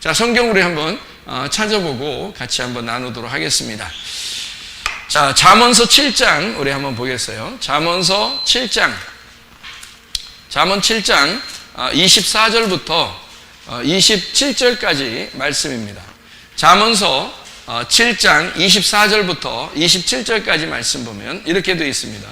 자, 성경 우리 한번 찾아보고 같이 한번 나누도록 하겠습니다. 자, 잠언서 7장 우리 한번 보겠어요. 잠언서 7장 24절부터 27절까지 말씀입니다. 잠언서 7장 24절부터 27절까지 말씀 보면 이렇게 되어 있습니다.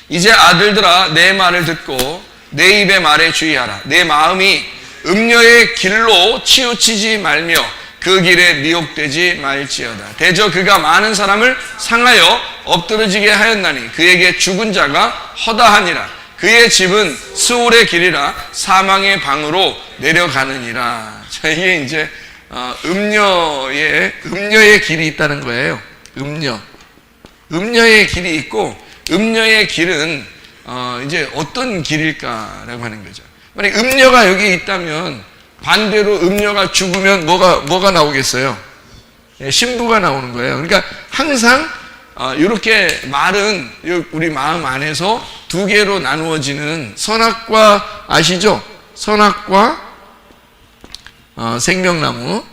이제 아들들아 내 말을 듣고 내 입의 말에 주의하라. 내 마음이 음녀의 길로 치우치지 말며 그 길에 미혹되지 말지어다. 대저 그가 많은 사람을 상하여 엎드러지게 하였나니 그에게 죽은 자가 허다하니라. 그의 집은 스올의 길이라 사망의 방으로 내려가느니라. 자, 이게 이제 음녀의 길이 있다는 거예요. 음녀의 길이 있고, 음녀의 길은 이제 어떤 길일까라고 하는 거죠. 만약 음녀가 여기 있다면 반대로 음녀가 죽으면 뭐가 나오겠어요? 신부가 나오는 거예요. 그러니까 항상 이렇게 말은 우리 마음 안에서 두 개로 나누어지는 선악과, 아시죠? 선악과 생명나무,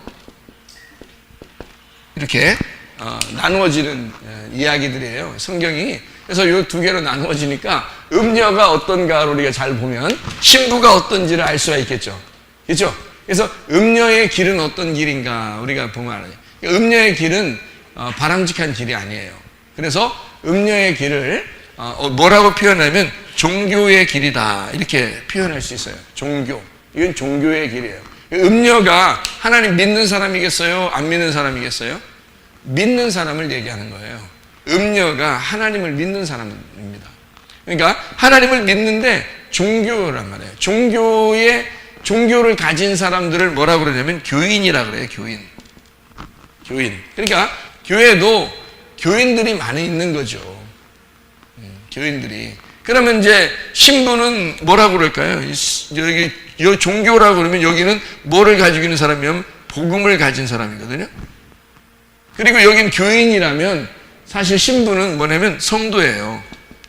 이렇게 나누어지는 이야기들이에요, 성경이. 그래서 이 두 개로 나누어지니까 음녀가 어떤가 우리가 잘 보면 신부가 어떤지를 알 수가 있겠죠. 그렇죠? 그래서 음녀의 길은 어떤 길인가 우리가 보면 알아요. 음녀의 길은 바람직한 길이 아니에요. 그래서 음녀의 길을 뭐라고 표현하면 종교의 길이다, 이렇게 표현할 수 있어요. 종교. 이건 종교의 길이에요. 음녀가 하나님 믿는 사람이겠어요? 안 믿는 사람이겠어요? 믿는 사람을 얘기하는 거예요. 음녀가 하나님을 믿는 사람입니다. 그러니까 하나님을 믿는데 종교란 말이에요. 종교를 가진 사람들을 뭐라고 그러냐면 교인이라 그래요. 교인. 그러니까 교회도 교인들이 많이 있는 거죠. 교인들이. 그러면 이제 신부는 뭐라고 그럴까요? 여기 종교라고 그러면 여기는 뭐를 가지고 있는 사람이면 복음을 가진 사람이거든요. 그리고 여긴 교인이라면 사실 신부는 뭐냐면 성도예요.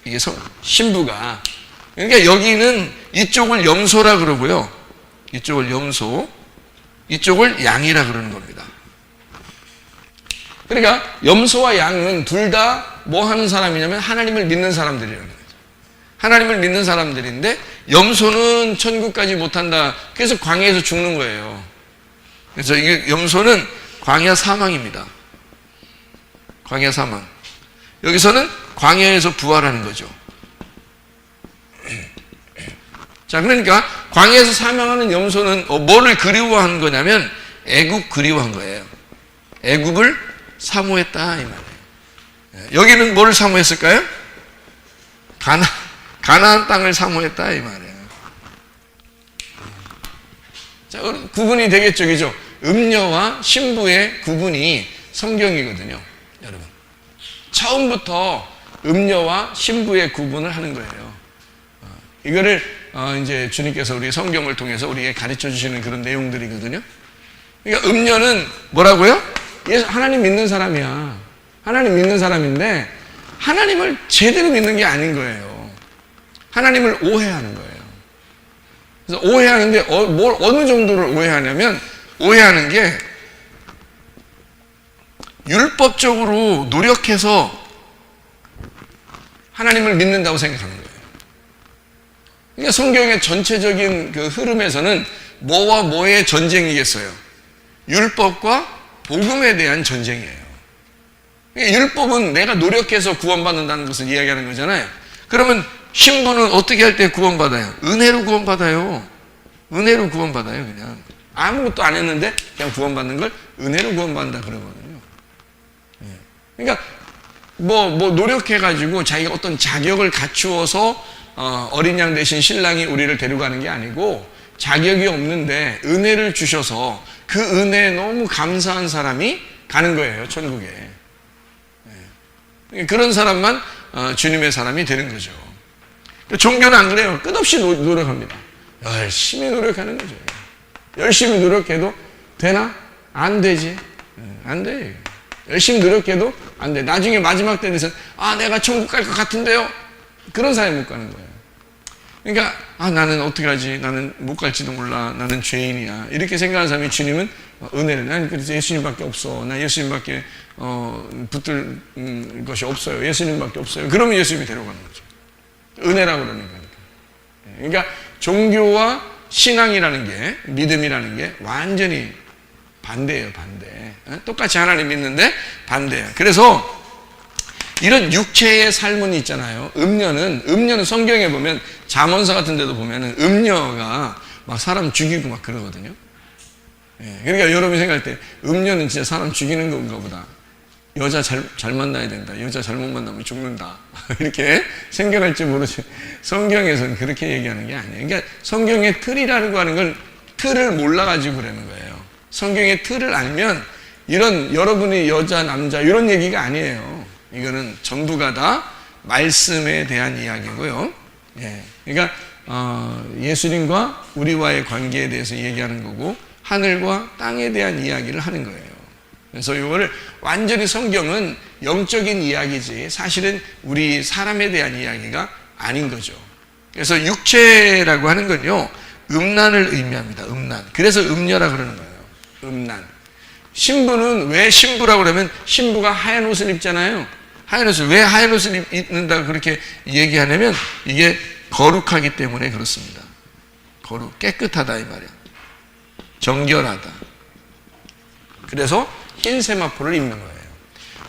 이게 신부가. 그러니까 여기는 이쪽을 염소라 그러고요. 이쪽을 염소, 이쪽을 양이라 그러는 겁니다. 그러니까 염소와 양은 둘 다 뭐 하는 사람이냐면 하나님을 믿는 사람들이라는 거죠. 하나님을 믿는 사람들인데 염소는 천국까지 못한다. 그래서 광야에서 죽는 거예요. 그래서 이게 염소는 광야 사망입니다. 광야 사망. 여기서는 광야에서 부활하는 거죠. 자, 그러니까 광야에서 사망하는 염소는 뭐를 그리워하는 거냐면 애굽 그리워한 거예요. 애굽을 사모했다 이 말이에요. 여기는 뭐를 사모했을까요? 가나안 땅을 사모했다 이 말이에요. 자, 구분이 되겠죠, 그죠? 음녀와 신부의 구분이 성경이거든요, 여러분. 처음부터 음녀와 신부의 구분을 하는 거예요. 이거를 이제 주님께서 우리 성경을 통해서 우리에게 가르쳐 주시는 그런 내용들이거든요. 그러니까 음녀는 뭐라고요? 하나님 믿는 사람이야. 하나님 믿는 사람인데 하나님을 제대로 믿는 게 아닌 거예요. 하나님을 오해하는 거예요. 그래서 오해하는데 어느 정도를 오해하냐면 오해하는 게 율법적으로 노력해서 하나님을 믿는다고 생각하는 거예요. 그러니까 성경의 전체적인 그 흐름에서는 뭐와 뭐의 전쟁이겠어요? 율법과 복음에 대한 전쟁이에요. 그러니까 율법은 내가 노력해서 구원받는다는 것을 이야기하는 거잖아요. 그러면 신부는 어떻게 할 때 구원받아요? 은혜로 구원받아요. 은혜로 구원받아요. 그냥 아무것도 안 했는데 그냥 구원받는 걸 은혜로 구원받는다 그러거든요. 그러니까 뭐 노력해가지고 자기가 어떤 자격을 갖추어서 어린 양 대신 신랑이 우리를 데려가는 게 아니고 자격이 없는데 은혜를 주셔서 그 은혜에 너무 감사한 사람이 가는 거예요, 천국에. 그런 사람만 주님의 사람이 되는 거죠. 종교는 안 그래요. 끝없이 노력합니다. 열심히 노력하는 거죠. 열심히 노력해도 되나? 안 되지. 안 돼. 열심히 노력해도 안 돼. 나중에 마지막 때 돼서 내가 천국 갈 것 같은데요. 그런 사람이 못 가는 거예요. 그러니까 나는 어떻게 하지? 나는 못 갈지도 몰라. 나는 죄인이야. 이렇게 생각하는 사람이 주님은 은혜를, 난 그래서 예수님밖에 없어. 나 예수님밖에 붙들 것이 없어요. 예수님밖에 없어요. 그러면 예수님이 데려가는 거죠. 은혜라고 그러는 거니까. 그러니까 종교와 신앙이라는 게, 믿음이라는 게 완전히 반대예요, 반대. 똑같이 하나님 믿는데 반대예요. 그래서 이런 육체의 삶은 있잖아요. 음녀는 성경에 보면 잠언서 같은 데도 보면은 음녀가 막 사람 죽이고 막 그러거든요. 그러니까 여러분이 생각할 때 음녀는 진짜 사람 죽이는 건가 보다. 여자 잘 만나야 된다. 여자 잘못 만나면 죽는다. 이렇게 생각할지 모르지. 성경에서는 그렇게 얘기하는 게 아니에요. 그러니까 성경의 틀이라고 하는 건 틀을 몰라가지고 그러는 거예요. 성경의 틀을 알면 이런 여러분이 여자, 남자 이런 얘기가 아니에요. 이거는 전부가 다 말씀에 대한 이야기고요. 그러니까 예수님과 우리와의 관계에 대해서 얘기하는 거고 하늘과 땅에 대한 이야기를 하는 거예요. 그래서 이거를 완전히 성경은 영적인 이야기지 사실은 우리 사람에 대한 이야기가 아닌 거죠. 그래서 육체라고 하는 건요, 음란을 의미합니다. 음란. 그래서 음녀라고 그러는 거예요. 음란. 신부는 왜 신부라고 그러면 신부가 하얀 옷을 입잖아요. 하얀 옷을, 왜 하얀 옷을 입는다고 그렇게 얘기하냐면 이게 거룩하기 때문에 그렇습니다. 거룩, 깨끗하다 이 말이야. 정결하다. 그래서 흰 세마포를 입는 거예요.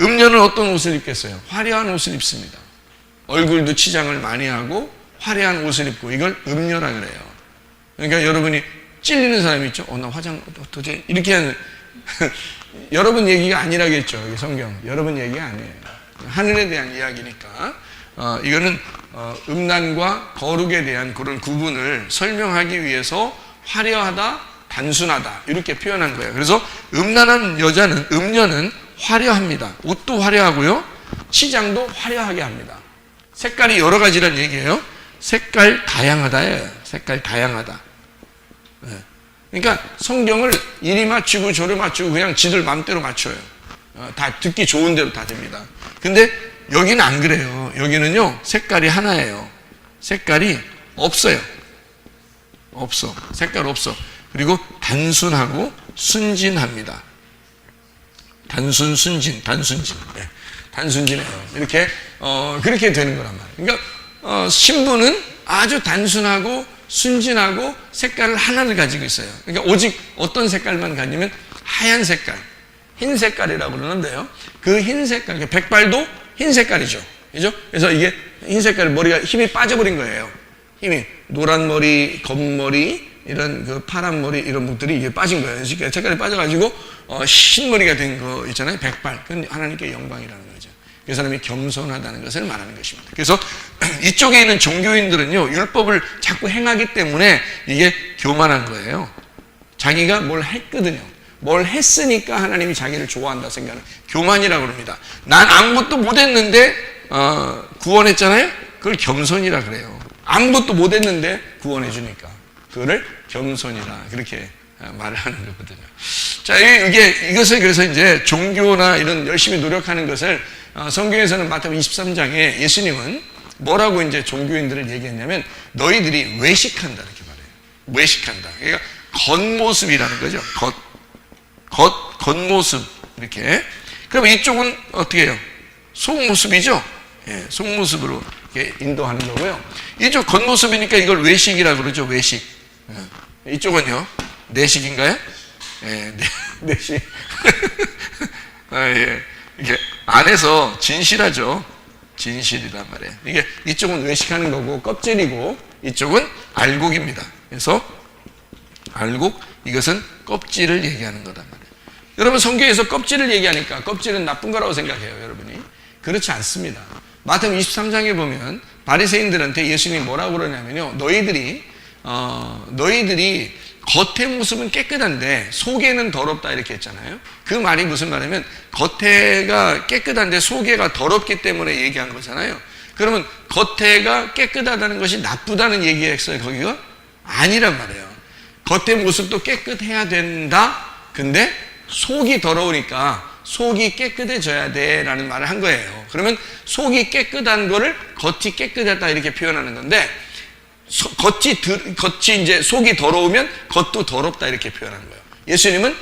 음녀는 어떤 옷을 입겠어요? 화려한 옷을 입습니다. 얼굴도 치장을 많이 하고 화려한 옷을 입고 이걸 음녀라 그래요. 그러니까 여러분이 찔리는 사람이 있죠? 나 화장 도저히 이렇게 하는 여러분 얘기가 아니라겠죠. 이게 성경. 여러분 얘기가 아니에요. 하늘에 대한 이야기니까 이거는 음란과 거룩에 대한 그런 구분을 설명하기 위해서 화려하다, 단순하다 이렇게 표현한 거예요. 그래서 음란한 여자는, 음녀는 화려합니다. 옷도 화려하고요, 치장도 화려하게 합니다. 색깔이 여러 가지란 얘기예요. 색깔 다양하다예요. 색깔 다양하다. 그러니까 성경을 이리 맞추고 저리 맞추고 그냥 지들 마음대로 맞춰요. 다 듣기 좋은 대로 다 됩니다. 근데 여기는 안 그래요. 여기는요, 색깔이 하나예요. 색깔이 없어요. 없어. 색깔 없어. 그리고 단순하고 순진합니다. 단순진. 단순진해요. 이렇게, 그렇게 되는 거란 말이에요. 그러니까, 신부는 아주 단순하고 순진하고 색깔을 하나를 가지고 있어요. 그러니까 오직 어떤 색깔만 가지면 하얀 색깔, 흰 색깔이라고 그러는데요. 그 흰 색깔, 백발도 흰 색깔이죠. 그죠? 그래서 이게 흰 색깔, 머리가 힘이 빠져버린 거예요. 힘이. 노란 머리, 검은 머리, 이런 그 파란 머리, 이런 분들이 이게 빠진 거예요. 그러니까 색깔이 빠져가지고, 흰머리가 된 거 있잖아요. 백발. 그건 하나님께 영광이라는 거죠. 그 사람이 겸손하다는 것을 말하는 것입니다. 그래서 이쪽에 있는 종교인들은요, 율법을 자꾸 행하기 때문에 이게 교만한 거예요. 자기가 뭘 했거든요. 뭘 했으니까 하나님이 자기를 좋아한다 생각하는 교만이라고 합니다. 난 아무것도 못했는데 구원했잖아요. 그걸 겸손이라 그래요. 아무것도 못했는데 구원해 주니까 그거를 겸손이라 그렇게 말을 하는 거거든요. 자, 이것을 그래서 이제 종교나 이런 열심히 노력하는 것을 성경에서는 마태복음 23장에 예수님은 뭐라고 이제 종교인들을 얘기했냐면 너희들이 외식한다 이렇게 말해요. 외식한다. 그러니까 겉모습이라는 거죠. 겉모습 이렇게. 그럼 이쪽은 어떻게 해요? 속모습이죠. 예, 속모습으로 이렇게 인도하는 거고요. 이쪽 겉모습이니까 이걸 외식이라고 그러죠. 외식. 예. 이쪽은요, 내식인가요? 예, 내식. 예. 이게 안에서 진실하죠. 진실이란 말이에요. 이게 이쪽은 외식하는 거고 껍질이고 이쪽은 알곡입니다. 그래서 알곡, 이것은 껍질을 얘기하는 거란 말이에요. 여러분 성경에서 껍질을 얘기하니까 껍질은 나쁜 거라고 생각해요, 여러분이. 그렇지 않습니다. 마태복음 23장에 보면 바리새인들한테 예수님이 뭐라고 그러냐면요, 너희들이 겉의 모습은 깨끗한데 속에는 더럽다 이렇게 했잖아요. 그 말이 무슨 말이냐면 겉에가 깨끗한데 속에가 더럽기 때문에 얘기한 거잖아요. 그러면 겉에가 깨끗하다는 것이 나쁘다는 얘기였어요, 거기가? 아니란 말이에요. 겉의 모습도 깨끗해야 된다. 근데 속이 더러우니까 속이 깨끗해져야 돼 라는 말을 한 거예요. 그러면 속이 깨끗한 거를 겉이 깨끗하다 이렇게 표현하는 건데 겉이 이제 속이 더러우면 겉도 더럽다 이렇게 표현하는 거예요. 예수님은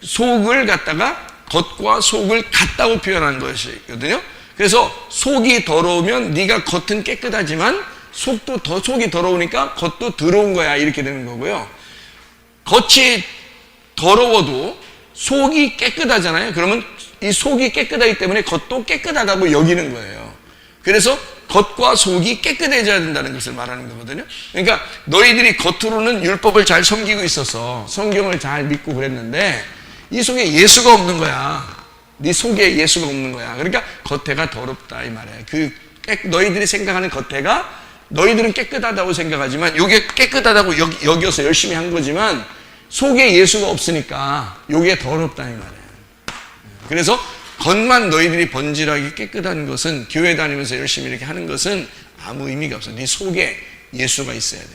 속을 갖다가 겉과 속을 같다고 표현한 것이거든요. 그래서 속이 더러우면 네가 겉은 깨끗하지만 속이 더러우니까 겉도 더러운 거야, 이렇게 되는 거고요. 겉이 더러워도 속이 깨끗하잖아요. 그러면 이 속이 깨끗하기 때문에 겉도 깨끗하다고 여기는 거예요. 그래서 겉과 속이 깨끗해져야 된다는 것을 말하는 거거든요. 그러니까 너희들이 겉으로는 율법을 잘 섬기고 있어서 성경을 잘 믿고 그랬는데 이 속에 예수가 없는 거야. 네 속에 예수가 없는 거야. 그러니까 겉에가 더럽다, 이 말이에요. 너희들이 생각하는 겉에가 너희들은 깨끗하다고 생각하지만 이게 깨끗하다고 여겨서 열심히 한 거지만 속에 예수가 없으니까 이게 더럽다, 이 말이에요. 그래서 겉만 너희들이 번질하게 깨끗한 것은, 교회 다니면서 열심히 이렇게 하는 것은 아무 의미가 없어. 네 속에 예수가 있어야 돼.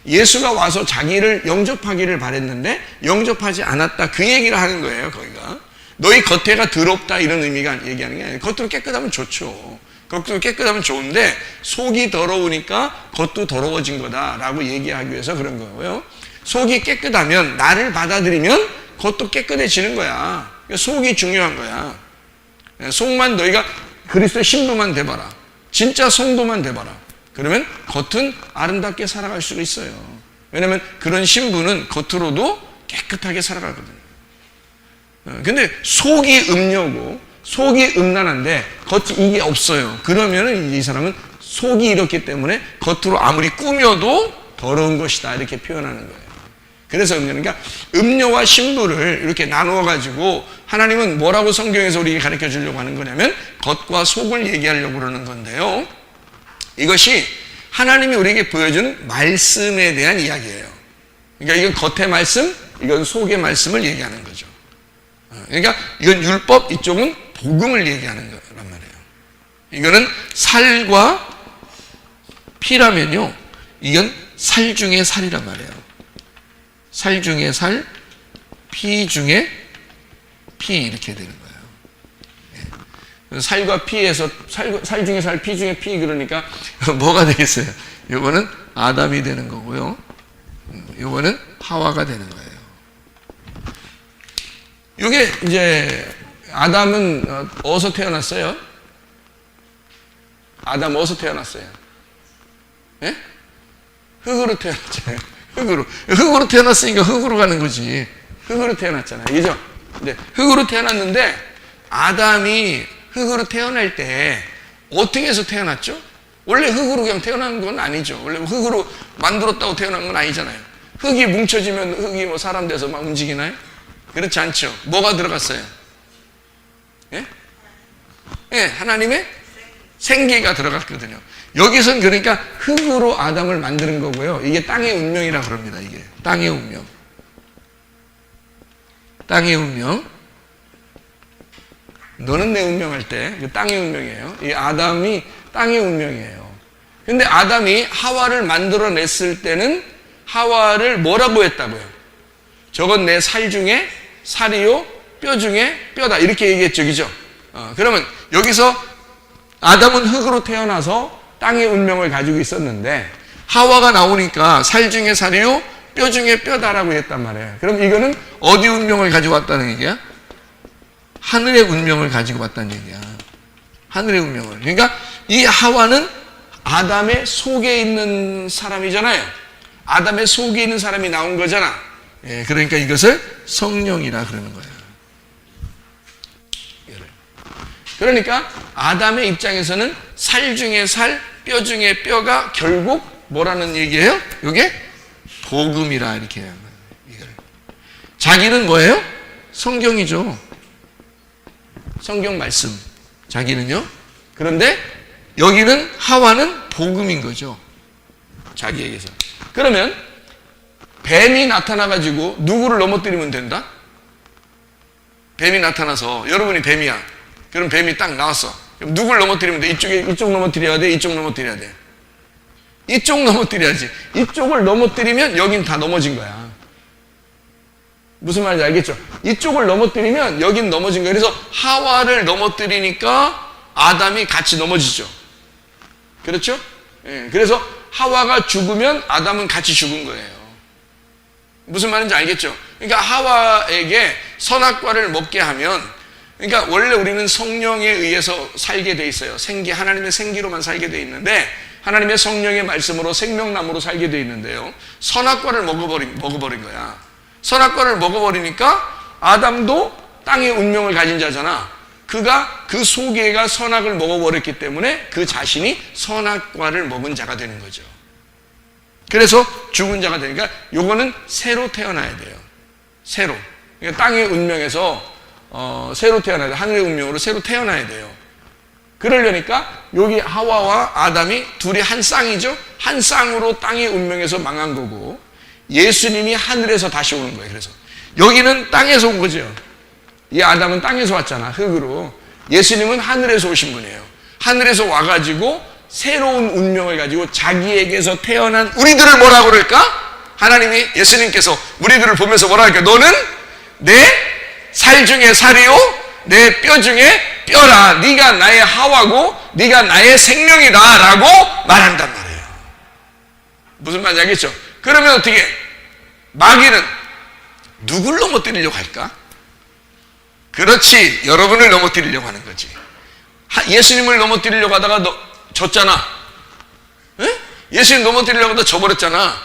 예수가 와서 자기를 영접하기를 바랬는데 영접하지 않았다, 그 얘기를 하는 거예요. 거기가 너희 겉에가 더럽다 이런 의미가 얘기하는 게 아니에요. 겉으로 깨끗하면 좋죠. 겉으로 깨끗하면 좋은데 속이 더러우니까 겉도 더러워진 거다라고 얘기하기 위해서 그런 거고요. 속이 깨끗하면, 나를 받아들이면 겉도 깨끗해지는 거야. 속이 중요한 거야. 속만, 너희가 그리스도의 신부만 돼봐라. 진짜 성도만 돼봐라. 그러면 겉은 아름답게 살아갈 수가 있어요. 왜냐하면 그런 신부는 겉으로도 깨끗하게 살아가거든요. 근데 속이 음녀고 속이 음란한데 겉이 이게 없어요. 그러면은 이 사람은 속이 이렇기 때문에 겉으로 아무리 꾸며도 더러운 것이다, 이렇게 표현하는 거예요. 그래서 그러니까 음녀와 신부를 이렇게 나누어 가지고 하나님은 뭐라고 성경에서 우리에게 가르쳐 주려고 하는 거냐면 겉과 속을 얘기하려고 그러는 건데요. 이것이 하나님이 우리에게 보여주는 말씀에 대한 이야기예요. 그러니까 이건 겉의 말씀, 이건 속의 말씀을 얘기하는 거죠. 그러니까 이건 율법, 이쪽은 복음을 얘기하는 거란 말이에요. 이거는 살과 피라면요, 이건 살 중에 살이란 말이에요. 살 중에 살, 피 중에 피, 이렇게 되는 거예요. 살과 피에서 살 중에 살, 피 중에 피, 그러니까 뭐가 되겠어요? 이거는 아담이 되는 거고요, 이거는 하와가 되는 거예요. 이게 이제 아담은 어디서 태어났어요? 아담 어디서 태어났어요? 예? 흙으로 태어났잖아요. 흙으로 태어났으니까 흙으로 가는 거지. 흙으로 태어났잖아요. 그죠? 근데 흙으로 태어났는데 아담이 흙으로 태어날 때 어떻게 해서 태어났죠? 원래 흙으로 그냥 태어난 건 아니죠. 원래 흙으로 만들었다고 태어난 건 아니잖아요. 흙이 뭉쳐지면 흙이 뭐 사람 돼서 막 움직이나요? 그렇지 않죠. 뭐가 들어갔어요? 예? 예, 하나님의 생기가 들어갔거든요. 여기선 그러니까 흙으로 아담을 만드는 거고요. 이게 땅의 운명이라 그럽니다. 이게 땅의 운명. 땅의 운명. 너는 내 운명 할 때 그 땅의 운명이에요. 이 아담이 땅의 운명이에요. 근데 아담이 하와를 만들어냈을 때는 하와를 뭐라고 했다고요? 저건 내 살 중에 살이요, 뼈 중에 뼈다, 이렇게 얘기했죠. 그죠? 그러면 여기서 아담은 흙으로 태어나서 땅의 운명을 가지고 있었는데 하와가 나오니까 살 중에 살이요, 뼈 중에 뼈다라고 했단 말이에요. 그럼 이거는 어디 운명을 가지고 왔다는 얘기야? 하늘의 운명을 가지고 왔다는 얘기야. 하늘의 운명을. 그러니까 이 하와는 아담의 속에 있는 사람이잖아요. 아담의 속에 있는 사람이 나온 거잖아. 예, 그러니까 이것을 성령이라 그러는 거예요. 그러니까 아담의 입장에서는 살 중에 살, 뼈 중에 뼈가 결국 뭐라는 얘기예요? 이게 복음이라 이렇게 하는 거예요. 자기는 뭐예요? 성경이죠. 성경 말씀. 자기는요. 그런데 여기는 하와는 복음인 거죠. 자기에게서. 그러면 뱀이 나타나가지고 누구를 넘어뜨리면 된다? 뱀이 나타나서 여러분이 뱀이야. 그럼 뱀이 딱 나왔어. 그럼 누굴 넘어뜨리면 돼? 이쪽 넘어뜨려야 돼? 이쪽 넘어뜨려야 돼? 이쪽 넘어뜨려야지. 이쪽을 넘어뜨리면 여긴 다 넘어진 거야. 무슨 말인지 알겠죠? 이쪽을 넘어뜨리면 여긴 넘어진 거예요. 그래서 하와를 넘어뜨리니까 아담이 같이 넘어지죠. 그렇죠? 예, 그래서 하와가 죽으면 아담은 같이 죽은 거예요. 무슨 말인지 알겠죠? 그러니까 하와에게 선악과를 먹게 하면, 그러니까 원래 우리는 성령에 의해서 살게 돼 있어요. 하나님의 생기로만 살게 돼 있는데, 하나님의 성령의 말씀으로 생명나무로 살게 돼 있는데요, 선악과를 먹어버린 거야. 선악과를 먹어버리니까 아담도 땅의 운명을 가진 자잖아. 그가 그 소개가 선악을 먹어버렸기 때문에 그 자신이 선악과를 먹은 자가 되는 거죠. 그래서 죽은 자가 되니까 요거는 새로 태어나야 돼요. 새로. 그러니까 땅의 운명에서 새로 태어나야 돼요. 하늘의 운명으로 새로 태어나야 돼요. 그러려니까 여기 하와와 아담이 둘이 한 쌍이죠. 한 쌍으로 땅의 운명에서 망한 거고, 예수님이 하늘에서 다시 오는 거예요. 그래서 여기는 땅에서 온 거죠. 이 아담은 땅에서 왔잖아, 흙으로. 예수님은 하늘에서 오신 분이에요. 하늘에서 와가지고 새로운 운명을 가지고 자기에게서 태어난 우리들을 뭐라고 그럴까? 하나님이, 예수님께서 우리들을 보면서 뭐라 할까? 너는 내 살 중에 살이요, 내 뼈 중에 뼈라. 네가 나의 하와고 네가 나의 생명이다 라고 말한단 말이에요. 무슨 말인지 알겠죠? 그러면 어떻게, 마귀는 누굴 넘어뜨리려고 할까? 그렇지, 여러분을 넘어뜨리려고 하는 거지. 예수님을 넘어뜨리려고 하다가 졌잖아. 에? 예수님 넘어뜨리려고 하다가 져버렸잖아.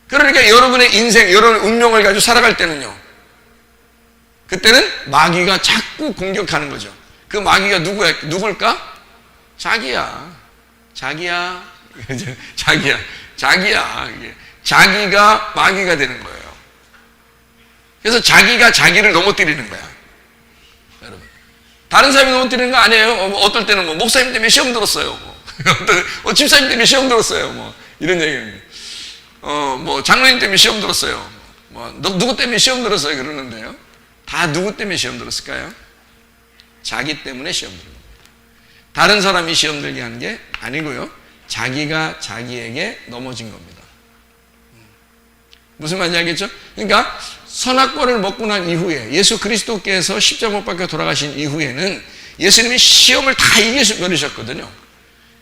그러니까 여러분의 인생, 여러분의 운명을 가지고 살아갈 때는요, 그때는 마귀가 자꾸 공격하는 거죠. 그 마귀가 누굴까? 자기야. 자기야. 자기가 마귀가 되는 거예요. 그래서 자기가 자기를 넘어뜨리는 거야. 여러분, 다른 사람이 넘어뜨리는 거 아니에요. 어떨 때는 뭐 목사님 때문에 시험 들었어요. 집사님 때문에 시험 들었어요. 이런 얘기예요. 뭐 장로님 때문에 시험 들었어요. 누구 때문에 시험 들었어요. 그러는데요, 다 누구 때문에 시험 들었을까요? 자기 때문에 시험 들은 겁니다. 다른 사람이 시험 들게 한 게 아니고요, 자기가 자기에게 넘어진 겁니다. 무슨 말인지 알겠죠? 그러니까 선악과를 먹고 난 이후에, 예수 그리스도께서 십자가 못 박혀 돌아가신 이후에는 예수님이 시험을 다 이겨버리셨거든요.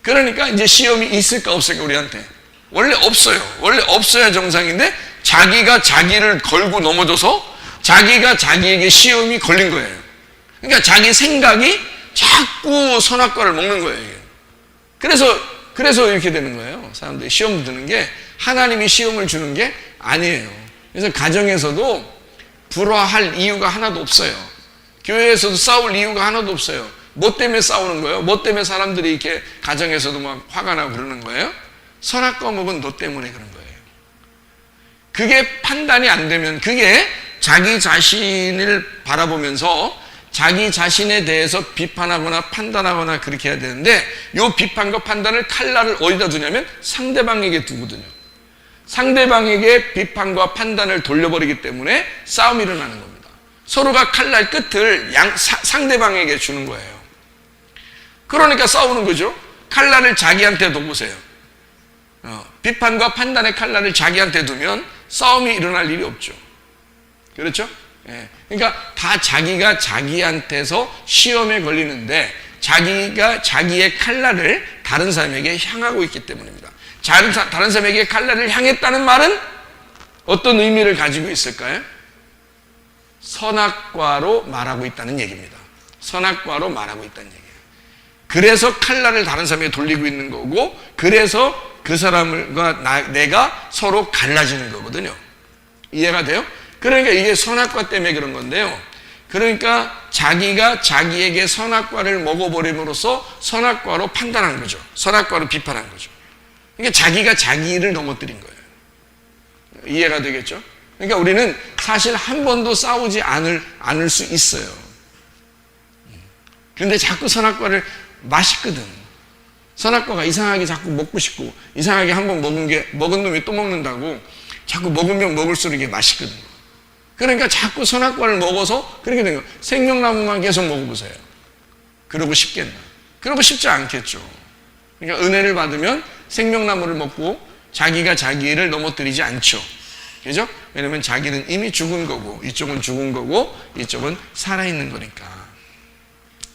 그러니까 이제 시험이 있을까 없을까 우리한테? 원래 없어요. 원래 없어야 정상인데, 자기가 자기를 걸고 넘어져서 자기가 자기에게 시험이 걸린 거예요. 그러니까 자기 생각이 자꾸 선악과를 먹는 거예요. 이게. 그래서 이렇게 되는 거예요. 사람들이 시험 드는 게, 하나님이 시험을 주는 게 아니에요. 그래서 가정에서도 불화할 이유가 하나도 없어요. 교회에서도 싸울 이유가 하나도 없어요. 뭐 때문에 싸우는 거예요? 뭐 때문에 사람들이 이렇게 가정에서도 막 화가 나고 그러는 거예요? 선악과 먹은 너 때문에 그런 거예요. 그게 판단이 안 되면, 그게 자기 자신을 바라보면서 자기 자신에 대해서 비판하거나 판단하거나 그렇게 해야 되는데, 이 비판과 판단을, 칼날을 어디다 두냐면 상대방에게 두거든요. 상대방에게 비판과 판단을 돌려버리기 때문에 싸움이 일어나는 겁니다. 서로가 칼날 끝을 상대방에게 주는 거예요. 그러니까 싸우는 거죠. 칼날을 자기한테 둬보세요. 비판과 판단의 칼날을 자기한테 두면 싸움이 일어날 일이 없죠. 그렇죠? 예. 그러니까 다 자기가 자기한테서 시험에 걸리는데, 자기가 자기의 칼날을 다른 사람에게 향하고 있기 때문입니다. 다른 사람에게 칼날을 향했다는 말은 어떤 의미를 가지고 있을까요? 선악과로 말하고 있다는 얘기입니다. 선악과로 말하고 있다는 얘기예요. 그래서 칼날을 다른 사람에게 돌리고 있는 거고, 그래서 그 사람과 내가 서로 갈라지는 거거든요. 이해가 돼요? 그러니까 이게 선악과 때문에 그런 건데요. 그러니까 자기가 자기에게 선악과를 먹어버림으로써 선악과로 판단한 거죠. 선악과로 비판한 거죠. 그러니까 자기가 자기를 넘어뜨린 거예요. 이해가 되겠죠? 그러니까 우리는 사실 한 번도 싸우지 않을 수 있어요. 그런데 자꾸 선악과를 맛있거든. 선악과가 이상하게 자꾸 먹고 싶고, 이상하게 한 번 먹은 놈이 또 먹는다고, 자꾸 먹으면 먹을수록 이게 맛있거든. 그러니까 자꾸 선악과를 먹어서 그렇게 된 거예요. 생명나무만 계속 먹어보세요. 그러고 싶겠나? 그러고 싶지 않겠죠. 그러니까 은혜를 받으면 생명나무를 먹고 자기가 자기를 넘어뜨리지 않죠. 그죠? 왜냐면 자기는 이미 죽은 거고, 이쪽은 죽은 거고, 이쪽은 살아있는 거니까.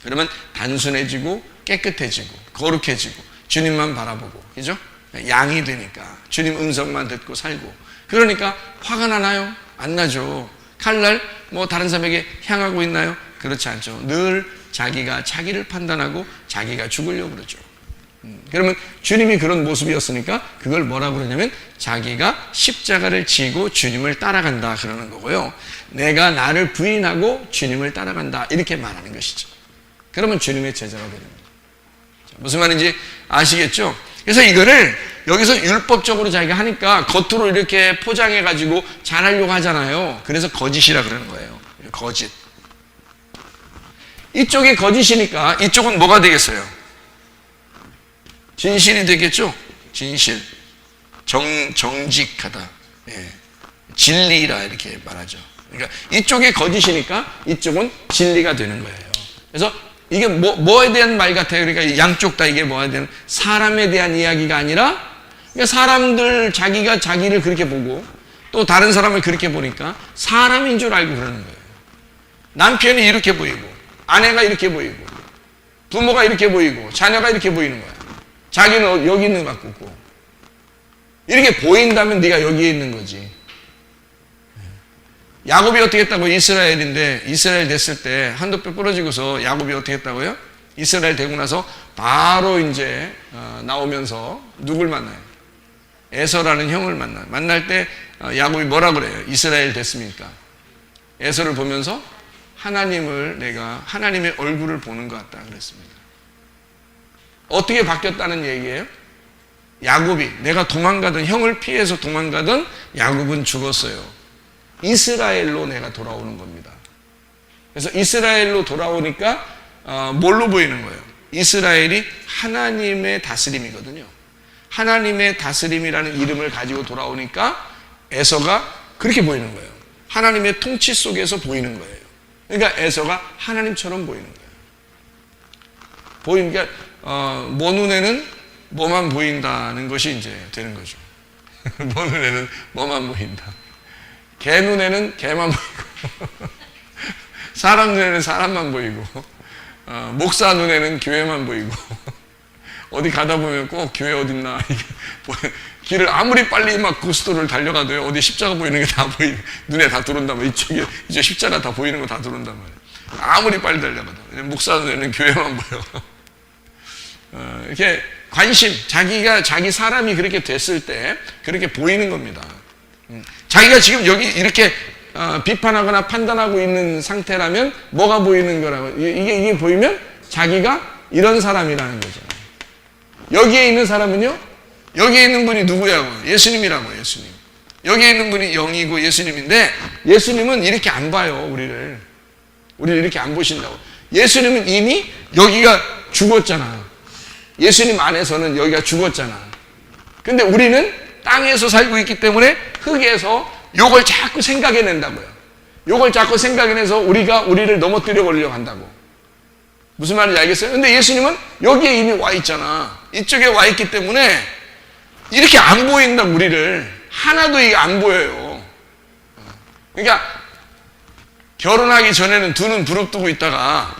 그러면 단순해지고 깨끗해지고 거룩해지고 주님만 바라보고, 그죠? 양이 되니까 주님 음성만 듣고 살고. 그러니까 화가 나나요? 안 나죠. 칼날 뭐 다른 사람에게 향하고 있나요? 그렇지 않죠. 늘 자기가 자기를 판단하고 자기가 죽으려고 그러죠. 그러면 주님이 그런 모습이었으니까 그걸 뭐라고 그러냐면 자기가 십자가를 지고 주님을 따라간다 그러는 거고요. 내가 나를 부인하고 주님을 따라간다 이렇게 말하는 것이죠. 그러면 주님의 제자가 되는 거예요. 무슨 말인지 아시겠죠? 그래서 이거를 여기서 율법적으로 자기가 하니까 겉으로 이렇게 포장해가지고 잘하려고 하잖아요. 그래서 거짓이라 그러는 거예요. 거짓. 이쪽이 거짓이니까 이쪽은 뭐가 되겠어요? 진실이 되겠죠? 진실. 정직하다. 예. 진리라 이렇게 말하죠. 그러니까 이쪽이 거짓이니까 이쪽은 진리가 되는 거예요. 그래서 이게 뭐에 대한 말 같아요? 그러니까 양쪽 다 이게 뭐에 대한 사람에 대한 이야기가 아니라 그러니까 사람들 자기가 자기를 그렇게 보고 또 다른 사람을 그렇게 보니까 사람인 줄 알고 그러는 거예요. 남편이 이렇게 보이고 아내가 이렇게 보이고 부모가 이렇게 보이고 자녀가 이렇게 보이는 거야. 자기는 여기 있는 것 같고 이렇게 보인다면 네가 여기에 있는 거지. 야곱이 어떻게 했다고? 이스라엘인데 이스라엘 됐을 때 한두 뼈 부러지고서 야곱이 어떻게 했다고요? 이스라엘 되고 나서 바로 이제 나오면서 누굴 만나요? 에서라는 형을 만나요. 만날 때 야곱이 뭐라 그래요? 이스라엘 됐습니까? 에서를 보면서 내가 하나님의 얼굴을 보는 것 같다 그랬습니다. 어떻게 바뀌었다는 얘기예요? 야곱이 내가 도망가던 형을 피해서 도망가던 야곱은 죽었어요. 이스라엘로 내가 돌아오는 겁니다. 그래서 이스라엘로 돌아오니까 뭘로 보이는 거예요? 이스라엘이 하나님의 다스림이거든요. 하나님의 다스림이라는 이름을 가지고 돌아오니까 에서가 그렇게 보이는 거예요. 하나님의 통치 속에서 보이는 거예요. 그러니까 에서가 하나님처럼 보이는 거예요. 보이니까 뭐 눈에는 뭐만 보인다는 것이 이제 되는 거죠. 뭐 눈에는 뭐만 보인다. 개 눈에는 개만 보이고 사람 눈에는 사람만 보이고 목사 눈에는 교회만 보이고 어디 가다 보면 꼭 교회 어딨나 길을 아무리 빨리 막 고속도로를 달려가도요 어디 십자가 보이는 게 다 눈에 다 들어온단 말이에요. 이제 십자가 다 보이는 거 다 들어온단 말이에요. 아무리 빨리 달려가도 목사 눈에는 교회만 보여. 이렇게 관심 자기 사람이 그렇게 됐을 때 그렇게 보이는 겁니다. 자기가 지금 여기 이렇게 비판하거나 판단하고 있는 상태라면 뭐가 보이는 거라고? 이게 보이면 자기가 이런 사람이라는 거죠. 여기에 있는 사람은요? 여기에 있는 분이 누구냐고? 예수님이라고. 예수님. 여기에 있는 분이 영이고 예수님인데 예수님은 이렇게 안 봐요. 우리를 이렇게 안 보신다고. 예수님은 이미 여기가 죽었잖아. 예수님 안에서는 여기가 죽었잖아. 근데 우리는 땅에서 살고 있기 때문에 흙에서 요걸 자꾸 생각해낸다고요. 요걸 자꾸 생각해내서 우리를 넘어뜨려 한다고. 무슨 말인지 알겠어요? 근데 예수님은 여기에 이미 와 있잖아. 이쪽에 와 있기 때문에 이렇게 안 보인다, 우리를. 하나도 이게 안 보여요. 그러니까 결혼하기 전에는 두 눈 부릅뜨고 있다가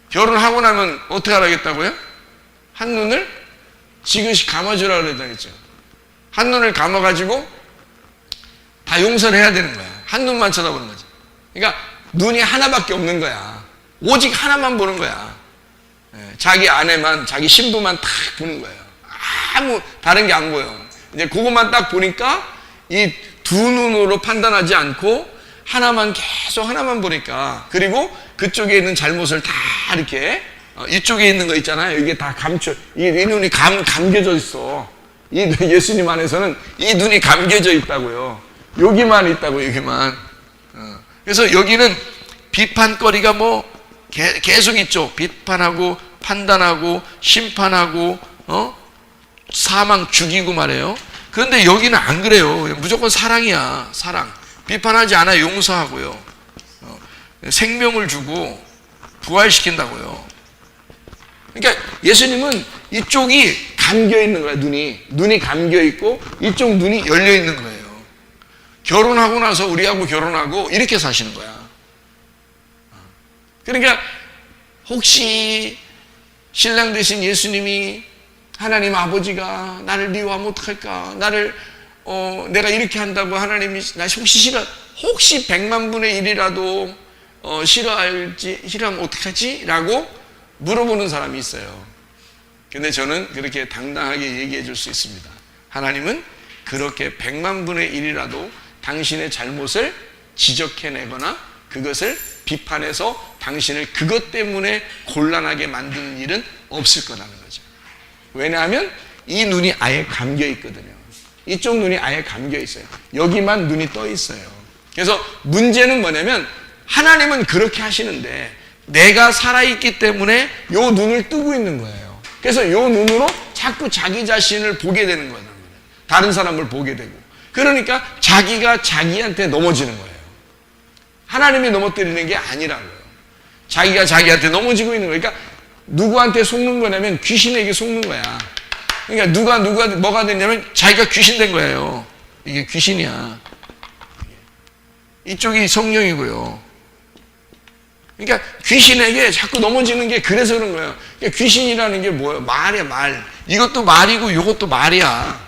결혼하고 나면 어떻게 하라겠다고요? 한 눈을 지그시 감아주라 그랬다겠죠. 한 눈을 감아가지고 다 용서를 해야 되는 거야. 한 눈만 쳐다보는 거지. 그러니까 눈이 하나밖에 없는 거야. 오직 하나만 보는 거야. 자기 아내만, 자기 신부만 딱 보는 거예요. 아무 다른 게 안 보여. 이제 그것만 딱 보니까 이 두 눈으로 판단하지 않고 계속 하나만 보니까, 그리고 그쪽에 있는 잘못을 다 이렇게 이쪽에 있는 거 있잖아요. 이게 다 이 눈이 감겨져 있어. 이 예수님 안에서는 이 눈이 감겨져 있다고요. 여기만 있다고, 여기만. 그래서 여기는 비판거리가 뭐 계속 있죠. 비판하고 판단하고 심판하고 사망 죽이고 말이에요. 그런데 여기는 안 그래요. 무조건 사랑이야. 사랑. 비판하지 않아. 용서하고요. 생명을 주고 부활시킨다고요. 그러니까 예수님은 이쪽이 감겨 있는 거야. 눈이 감겨 있고 이쪽 눈이 열려 있는 거예요. 결혼하고 나서 우리하고 결혼하고 이렇게 사시는 거야. 그러니까 혹시 신랑 되신 예수님이, 하나님 아버지가 나를 미워하면 어떡할까? 내가 이렇게 한다고 하나님이 나 혹시 혹시 100만 분의 1이라도 싫어하면 어떡하지? 라고 물어보는 사람이 있어요. 근데 저는 그렇게 당당하게 얘기해 줄 수 있습니다. 하나님은 그렇게 100만 분의 1이라도 당신의 잘못을 지적해내거나 그것을 비판해서 당신을 그것 때문에 곤란하게 만드는 일은 없을 거라는 거죠. 왜냐하면 이 눈이 아예 감겨 있거든요. 이쪽 눈이 아예 감겨 있어요. 여기만 눈이 떠 있어요. 그래서 문제는 뭐냐면 하나님은 그렇게 하시는데 내가 살아있기 때문에 요 눈을 뜨고 있는 거예요. 그래서 요 눈으로 자꾸 자기 자신을 보게 되는 거예요. 다른 사람을 보게 되고. 그러니까 자기가 자기한테 넘어지는 거예요. 하나님이 넘어뜨리는 게 아니라고요. 자기가 자기한테 넘어지고 있는 거예요. 그러니까 누구한테 속는 거냐면 귀신에게 속는 거야. 그러니까 누가 뭐가 됐냐면 자기가 귀신 된 거예요. 이게 귀신이야. 이쪽이 성령이고요. 그러니까 귀신에게 자꾸 넘어지는 게 그래서 그런 거예요. 그러니까 귀신이라는 게 뭐예요? 말이야, 말. 이것도 말이고 이것도 말이야.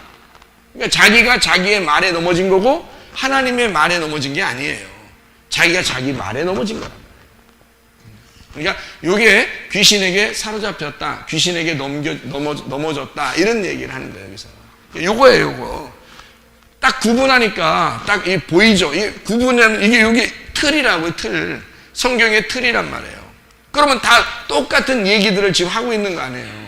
그러니까 자기가 자기의 말에 넘어진 거고 하나님의 말에 넘어진 게 아니에요. 자기가 자기 말에 넘어진 거란 말이에요. 그러니까 이게 귀신에게 사로잡혔다, 귀신에게 넘어졌다 이런 얘기를 하는 거예요. 여기서 요거예요. 요거 딱 구분하니까 딱 보이죠. 구분하면 이게 여기 틀이라고요. 틀. 성경의 틀이란 말이에요. 그러면 다 똑같은 얘기들을 지금 하고 있는 거 아니에요.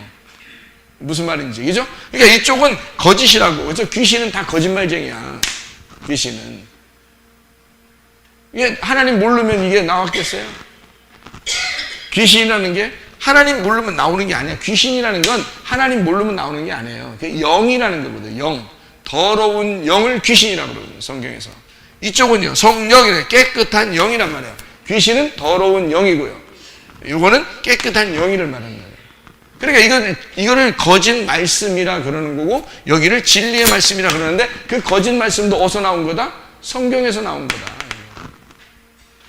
무슨 말인지, 그죠? 그러니까 이쪽은 거짓이라고. 그죠? 귀신은 다 거짓말쟁이야. 귀신은. 이게 하나님 모르면 이게 나왔겠어요? 귀신이라는 게 하나님 모르면 나오는 게 아니야. 귀신이라는 건 하나님 모르면 나오는 게 아니에요. 그게 영이라는 거거든요. 영. 더러운 영을 귀신이라고 그러거든요. 성경에서. 이쪽은요. 성령이래. 깨끗한 영이란 말이에요. 귀신은 더러운 영이고요. 이거는 깨끗한 영이를 말하는 거예요. 그러니까 이거를 거짓 말씀이라 그러는 거고 여기를 진리의 말씀이라 그러는데 그 거짓 말씀도 어디서 나온 거다? 성경에서 나온 거다.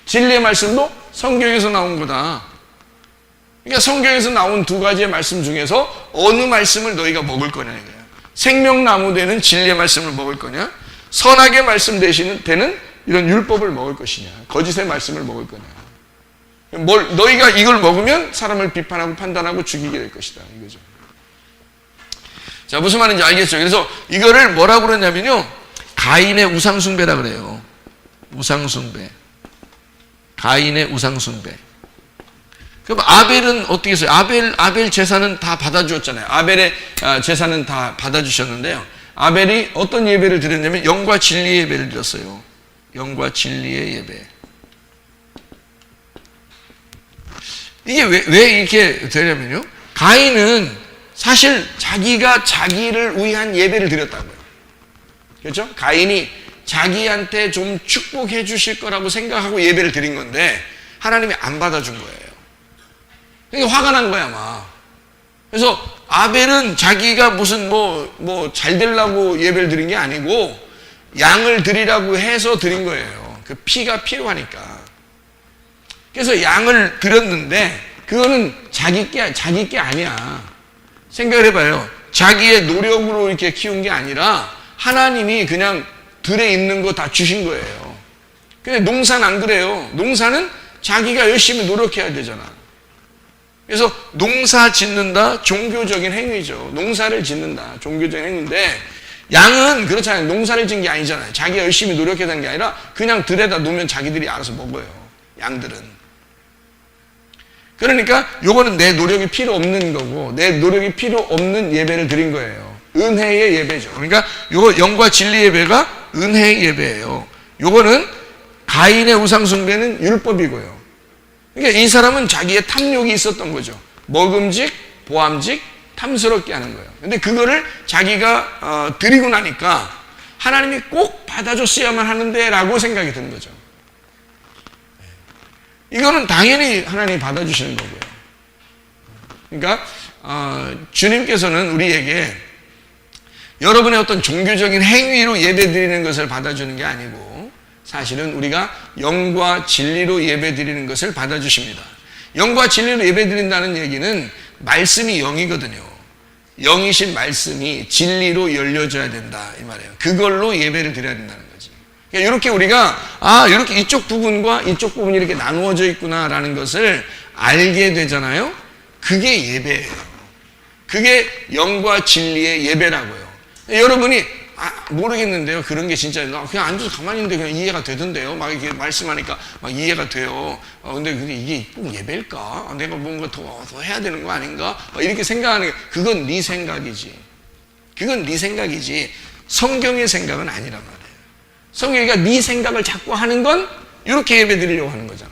진리의 말씀도 성경에서 나온 거다. 그러니까 성경에서 나온 두 가지의 말씀 중에서 어느 말씀을 너희가 먹을 거냐 이거야. 생명나무 되는 진리의 말씀을 먹을 거냐? 선악의 말씀 되는 이런 율법을 먹을 것이냐? 거짓의 말씀을 먹을 거냐? 너희가 이걸 먹으면 사람을 비판하고 판단하고 죽이게 될 것이다. 이거죠. 자, 무슨 말인지 알겠죠? 그래서 이거를 뭐라고 그러냐면요. 가인의 우상숭배라 그래요. 우상숭배. 가인의 우상숭배. 그럼 아벨은 어떻게 했어요? 아벨 제사는 다 받아주었잖아요. 아벨의 제사는 다 받아주셨는데요. 아벨이 어떤 예배를 드렸냐면 영과 진리의 예배를 드렸어요. 영과 진리의 예배. 이게 왜 이렇게 되냐면요. 가인은 사실 자기가 자기를 위한 예배를 드렸다고요. 그렇죠? 가인이 자기한테 좀 축복해 주실 거라고 생각하고 예배를 드린 건데 하나님이 안 받아준 거예요. 그러니까 화가 난 거야, 아마. 그래서 아벨은 자기가 무슨 잘 되려고 예배를 드린 게 아니고 양을 드리라고 해서 드린 거예요. 그 피가 필요하니까. 그래서 양을 드렸는데 그거는 자기 게 아니야. 생각을 해봐요. 자기의 노력으로 이렇게 키운 게 아니라 하나님이 그냥 들에 있는 거 다 주신 거예요. 근데 농사는 안 그래요. 농사는 자기가 열심히 노력해야 되잖아. 그래서 농사 짓는다 종교적인 행위죠. 농사를 짓는다 종교적인 행위인데 양은 그렇잖아요. 농사를 짓는 게 아니잖아요. 자기가 열심히 노력해야 하는 게 아니라 그냥 들에다 놓으면 자기들이 알아서 먹어요. 양들은. 그러니까 요거는 내 노력이 필요 없는 거고 내 노력이 필요 없는 예배를 드린 거예요. 은혜의 예배죠. 그러니까 요거 영과 진리 예배가 은혜의 예배예요. 요거는 가인의 우상숭배는 율법이고요. 그러니까 이 사람은 자기의 탐욕이 있었던 거죠. 먹음직, 보암직, 탐스럽게 하는 거예요. 근데 그거를 자기가 드리고 나니까 하나님이 꼭 받아줬어야만 하는데 라고 생각이 드는 거죠. 이거는 당연히 하나님이 받아주시는 거고요. 그러니까 주님께서는 우리에게 여러분의 어떤 종교적인 행위로 예배드리는 것을 받아주는 게 아니고 사실은 우리가 영과 진리로 예배드리는 것을 받아주십니다. 영과 진리로 예배드린다는 얘기는 말씀이 영이거든요. 영이신 말씀이 진리로 열려져야 된다 이 말이에요. 그걸로 예배를 드려야 된다는 거지. 이렇게 우리가 이렇게 이쪽 부분과 이쪽 부분이 이렇게 나누어져 있구나라는 것을 알게 되잖아요. 그게 예배예요. 그게 영과 진리의 예배라고요. 여러분이 모르겠는데요. 그런 게 진짜 그냥 앉아서 가만히 있는데 그냥 이해가 되던데요. 막 이렇게 말씀하니까 막 이해가 돼요. 근데 이게 꼭 예배일까? 내가 뭔가 더 해야 되는 거 아닌가? 이렇게 생각하는 게 그건 네 생각이지. 그건 네 생각이지. 성경의 생각은 아니란 말이에요. 성경이가 네 생각을 자꾸 하는 건 이렇게 예배 드리려고 하는 거잖아.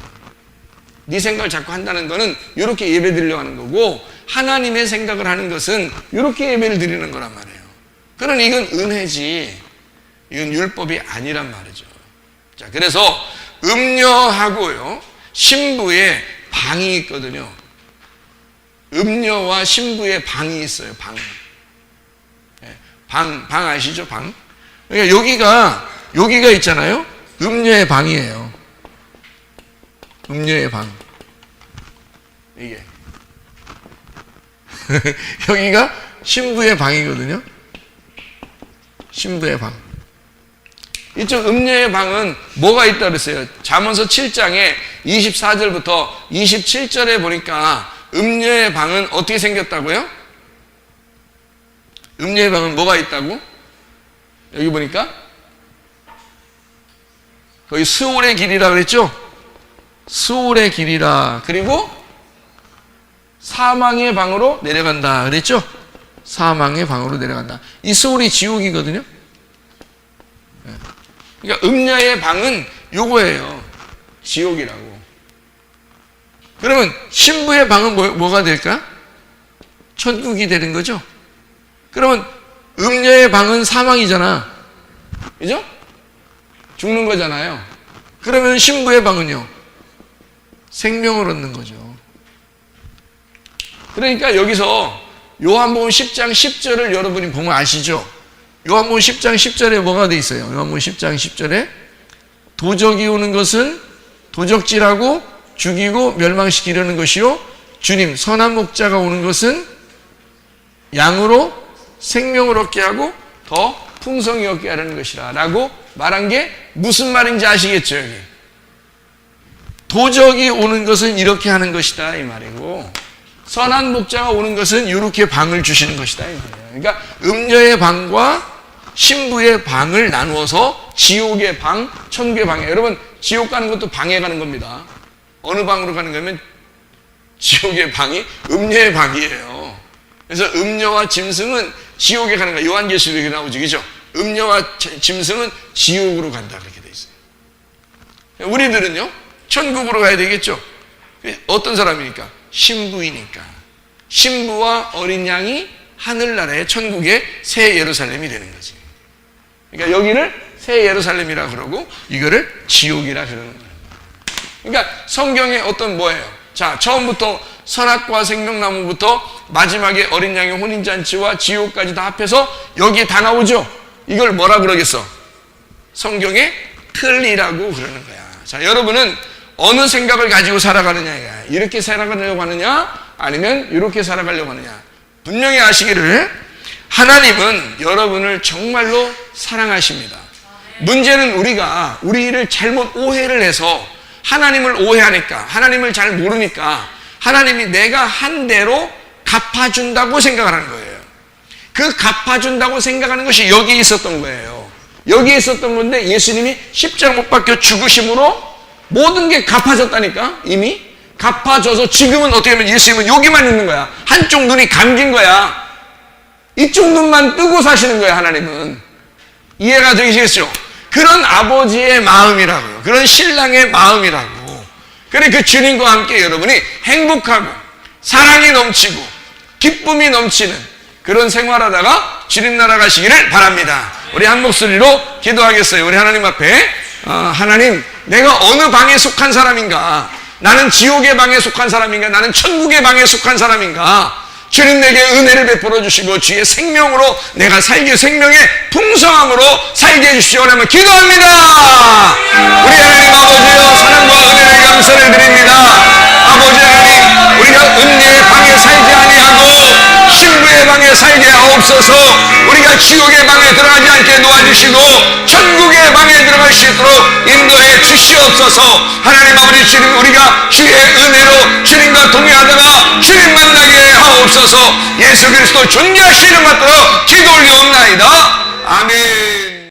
네 생각을 자꾸 한다는 거는 이렇게 예배 드리려고 하는 거고, 하나님의 생각을 하는 것은 이렇게 예배를 드리는 거란 말이에요. 그러니 이건 은혜지, 이건 율법이 아니란 말이죠. 자, 그래서 음녀하고요, 신부의 방이 있거든요. 음녀와 신부의 방이 있어요. 방 아시죠? 방. 그러니까 여기가 있잖아요. 음녀의 방이에요. 음녀의 방. 이게. 여기가 신부의 방이거든요. 신부의 방. 이쪽 음녀의 방은 뭐가 있다 그랬어요? 잠언서 7장에 24절부터 27절에 보니까 음녀의 방은 어떻게 생겼다고요? 음녀의 방은 뭐가 있다고? 여기 보니까 거기 스올의 길이라 그랬죠? 스올의 길이라. 그리고 사망의 방으로 내려간다 그랬죠? 사망의 방으로 내려간다. 이 스올이 지옥이거든요. 그러니까 음녀의 방은 요거예요. 지옥이라고. 그러면 신부의 방은 뭐가 될까? 천국이 되는 거죠. 그러면 음녀의 방은 사망이잖아. 그죠? 죽는 거잖아요. 그러면 신부의 방은요? 생명을 얻는 거죠. 그러니까 여기서 요한복음 10장 10절을 여러분이 보면 아시죠? 요한복음 10장 10절에 뭐가 돼 있어요? 요한복음 10장 10절에 도적이 오는 것은 도적질하고 죽이고 멸망시키려는 것이요, 주님 선한 목자가 오는 것은 양으로 생명을 얻게 하고 더 풍성히 얻게 하려는 것이라 라고 말한 게 무슨 말인지 아시겠죠? 여기 도적이 오는 것은 이렇게 하는 것이다 이 말이고, 선한 목자가 오는 것은 이렇게 방을 주시는 것이다 이 말이에요. 그러니까 음녀의 방과 신부의 방을 나누어서 지옥의 방, 천국의 방이에요. 여러분 지옥 가는 것도 방에 가는 겁니다. 어느 방으로 가는 거면 지옥의 방이 음녀의 방이에요. 그래서 음녀와 짐승은 지옥에 가는 거예요. 요한계시록에 나오죠, 그죠? 음녀와 짐승은 지옥으로 간다 그렇게 돼 있어요. 우리들은요 천국으로 가야 되겠죠. 어떤 사람이니까? 신부이니까. 신부와 어린 양이 하늘나라의 천국의 새 예루살렘이 되는 거지. 그러니까 여기를 새 예루살렘이라 그러고 이거를 지옥이라 그러는 거예요. 그러니까 성경에 어떤 뭐예요? 자, 처음부터 선악과 생명나무부터 마지막에 어린 양의 혼인잔치와 지옥까지 다 합해서 여기에 다 나오죠. 이걸 뭐라 그러겠어? 성경의 틀이라고 그러는 거야. 자, 여러분은 어느 생각을 가지고 살아가느냐, 이렇게 살아가려고 하느냐 아니면 이렇게 살아가려고 하느냐. 분명히 아시기를, 하나님은 여러분을 정말로 사랑하십니다. 문제는 우리가 우리를 잘못 오해를 해서 하나님을 오해하니까, 하나님을 잘 모르니까 하나님이 내가 한 대로 갚아준다고 생각을 하는 거예요. 그 갚아준다고 생각하는 것이 여기에 있었던 거예요. 여기에 있었던 건데 예수님이 십자가 못 박혀 죽으심으로 모든 게 갚아졌다니까. 이미 갚아져서 지금은 어떻게 하면 예수님은 여기만 있는 거야. 한쪽 눈이 감긴 거야. 이쪽 눈만 뜨고 사시는 거야. 하나님은. 이해가 되시겠죠? 그런 아버지의 마음이라고요. 그런 신랑의 마음이라고. 그래, 그 주님과 함께 여러분이 행복하고 사랑이 넘치고 기쁨이 넘치는 그런 생활하다가 주님 나라 가시기를 바랍니다. 우리 한 목소리로 기도하겠어요. 우리 하나님 앞에, 하나님, 내가 어느 방에 속한 사람인가? 나는 지옥의 방에 속한 사람인가? 나는 천국의 방에 속한 사람인가? 주님 내게 은혜를 베풀어 주시고 주의 생명으로 내가 살게, 생명의 풍성함으로 살게 해주시오. 라면 기도합니다. 우리 하나님 아버지여, 사랑과 은혜를 감사를 드립니다. 아버지 하나님, 우리가 음녀의 방에 살지 아니하고 신부의 방에 살게 하옵소서. 주시옵소서. 우리가 지옥의 방에 들어가지 않게 도와주시고 천국의 방에 들어갈 수 있도록 인도해 주시옵소서. 하나님 아버지, 주님, 우리가 주의 은혜로 주님과 동행하다가 주님 만나게 하옵소서. 예수 그리스도 존귀하신 이름 받들어